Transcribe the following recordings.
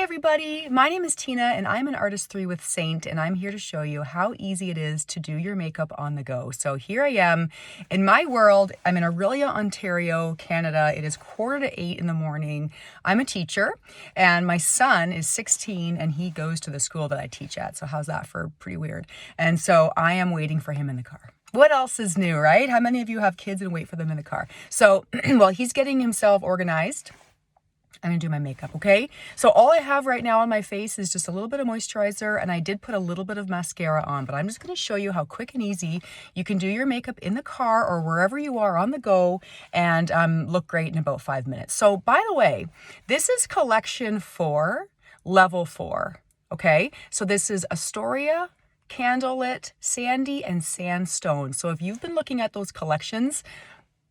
everybody, my name is Tina and I'm an Artist 3 with Seint, and I'm here to show you how easy it is to do your makeup on the go. So here I am in my world. I'm in Orillia, Ontario, Canada. It is 7:45 in the morning. I'm a teacher and my son is 16 and he goes to the school that I teach at. So how's that for pretty weird? And so I am waiting for him in the car. What else is new, right? How many of you have kids and wait for them in the car? So while he's getting himself organized, I'm gonna do my makeup, okay? So all I have right now on my face is just a little bit of moisturizer, and I did put a little bit of mascara on, but I'm just gonna show you how quick and easy you can do your makeup in the car or wherever you are on the go and look great in about 5 minutes. So by the way, this is collection 4, level 4, okay? So this is Astoria, Candlelit, Sandy, and Sandstone. So if you've been looking at those collections,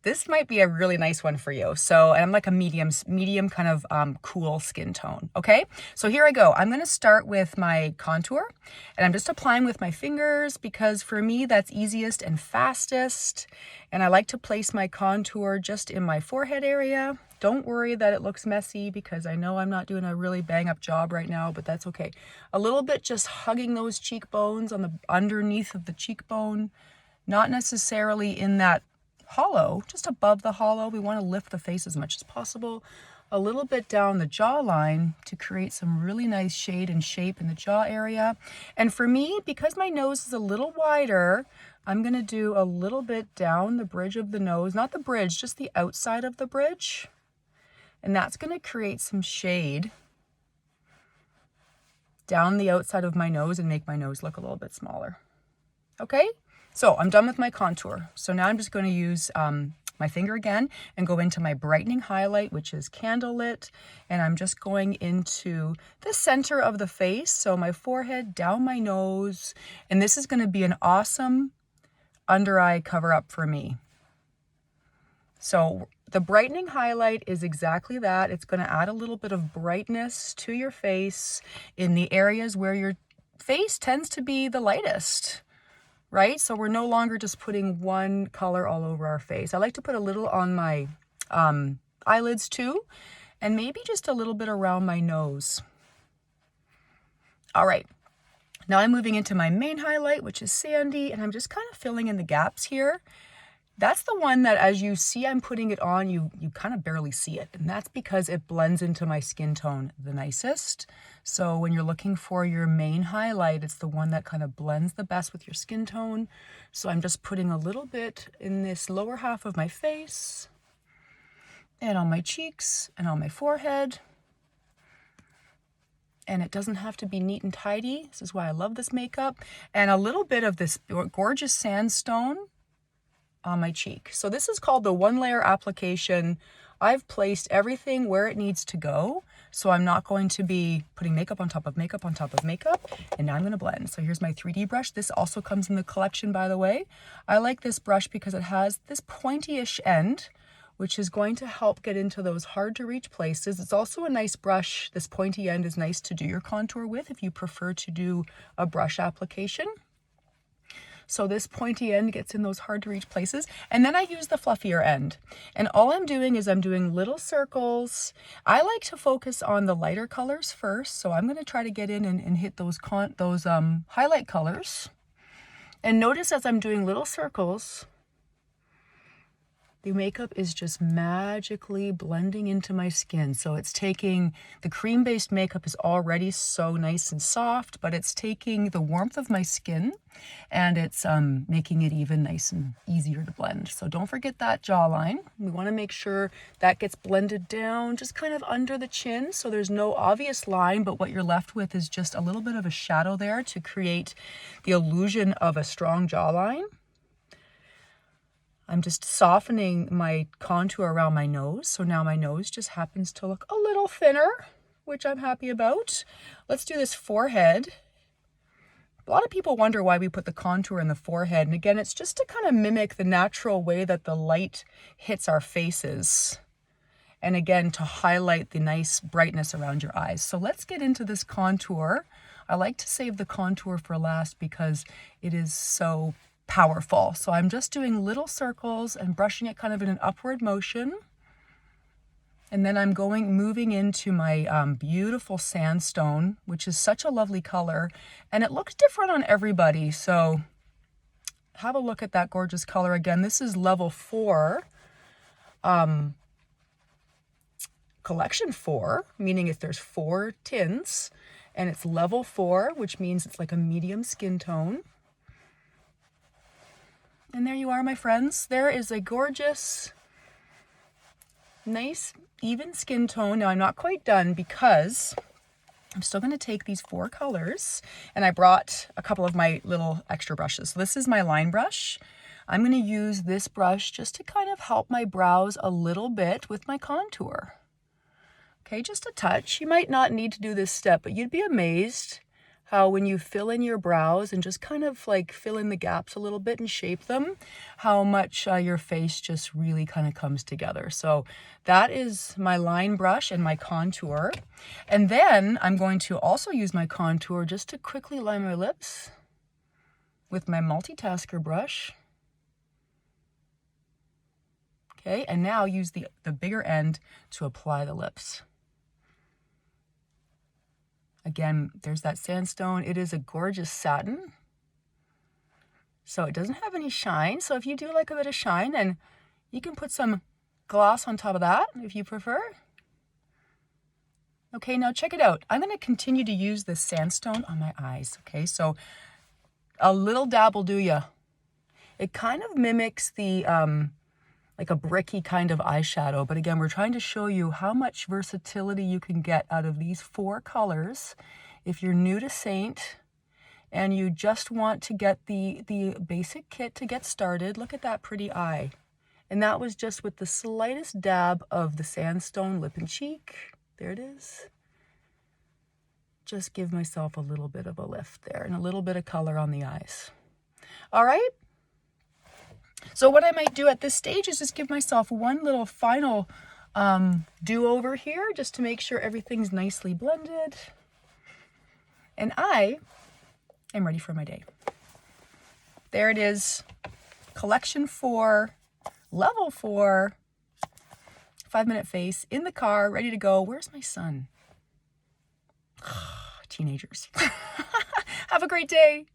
this might be a really nice one for you. So, and I'm like a medium kind of cool skin tone. Okay, so here I go. I'm going to start with my contour, and I'm just applying with my fingers because for me that's easiest and fastest. And I like to place my contour just in my forehead area. Don't worry that it looks messy because I know I'm not doing a really bang up job right now, but that's okay. A little bit just hugging those cheekbones on the underneath of the cheekbone, not necessarily in that hollow, just above the hollow. We want to lift the face as much as possible. A little bit down the jawline to create some really nice shade and shape in the jaw area. And for me, because my nose is a little wider, I'm going to do a little bit down the bridge of the nose, not the bridge, just the outside of the bridge. And that's going to create some shade down the outside of my nose and make my nose look a little bit smaller. Okay? So I'm done with my contour. So now I'm just going to use my finger again and go into my brightening highlight, which is Candlelit. And I'm just going into the center of the face. So my forehead, down my nose. And this is going to be an awesome under eye cover up for me. So the brightening highlight is exactly that. It's going to add a little bit of brightness to your face in the areas where your face tends to be the lightest. Right? So we're no longer just putting one color all over our face. I like to put a little on my eyelids too, and maybe just a little bit around my nose. All right. Now I'm moving into my main highlight, which is Sandy, and I'm just kind of filling in the gaps here. That's the one that as you see I'm putting it on, you kind of barely see it. And that's because it blends into my skin tone the nicest. So when you're looking for your main highlight, it's the one that kind of blends the best with your skin tone. So I'm just putting a little bit in this lower half of my face and on my cheeks and on my forehead. And it doesn't have to be neat and tidy. This is why I love this makeup. And a little bit of this gorgeous sandstone on my cheek. So this is called the 1-layer application. I've placed everything where it needs to go. So I'm not going to be putting makeup on top of makeup on top of makeup. And now I'm going to blend. So here's my 3D brush. This also comes in the collection, by the way. I like this brush because it has this pointy-ish end, which is going to help get into those hard to reach places. It's also a nice brush. This pointy end is nice to do your contour with if you prefer to do a brush application. So this pointy end gets in those hard to reach places. And then I use the fluffier end. And all I'm doing is I'm doing little circles. I like to focus on the lighter colors first. So I'm going to try to get in and hit those highlight colors. And notice as I'm doing little circles, the makeup is just magically blending into my skin. So it's taking, the cream-based makeup is already so nice and soft, but it's taking the warmth of my skin and it's making it even nice and easier to blend. So don't forget that jawline. We want to make sure that gets blended down just kind of under the chin. So there's no obvious line, but what you're left with is just a little bit of a shadow there to create the illusion of a strong jawline. I'm just softening my contour around my nose. So now my nose just happens to look a little thinner, which I'm happy about. Let's do this forehead. A lot of people wonder why we put the contour in the forehead. And again, it's just to kind of mimic the natural way that the light hits our faces. And again, to highlight the nice brightness around your eyes. So let's get into this contour. I like to save the contour for last because it is so powerful. So I'm just doing little circles and brushing it kind of in an upward motion. And then I'm moving into my beautiful sandstone, which is such a lovely color, and it looks different on everybody. So have a look at that gorgeous color again. This is level 4, collection 4, meaning if there's 4 tints, and it's level 4, which means it's like a medium skin tone. And there you are, my friends. There is a gorgeous, nice, even skin tone. Now I'm not quite done because I'm still going to take these 4 colors, and I brought a couple of my little extra brushes. So this is my line brush. I'm going to use this brush just to kind of help my brows a little bit with my contour. Okay, just a touch. You might not need to do this step, but you'd be amazed how when you fill in your brows and just kind of like fill in the gaps a little bit and shape them, how much your face just really kind of comes together. So that is my line brush and my contour. And then I'm going to also use my contour just to quickly line my lips with my multitasker brush. Okay, and now use the bigger end to apply the lips. Again, there's that sandstone. It is a gorgeous satin. So it doesn't have any shine. So if you do like a bit of shine, and you can put some gloss on top of that if you prefer. Okay, now check it out. I'm going to continue to use this sandstone on my eyes. Okay, so a little dab will do ya. It kind of mimics the like a bricky kind of eyeshadow. But again, we're trying to show you how much versatility you can get out of these 4 colors. If you're new to Seint and you just want to get the basic kit to get started, look at that pretty eye. And that was just with the slightest dab of the sandstone lip and cheek. There it is. Just give myself a little bit of a lift there and a little bit of color on the eyes. All right. So what I might do at this stage is just give myself one little final do-over here, just to make sure everything's nicely blended. And I am ready for my day. There it is, collection 4, level 4, 5-minute face, in the car, ready to go. Where's my son? Teenagers. Have a great day.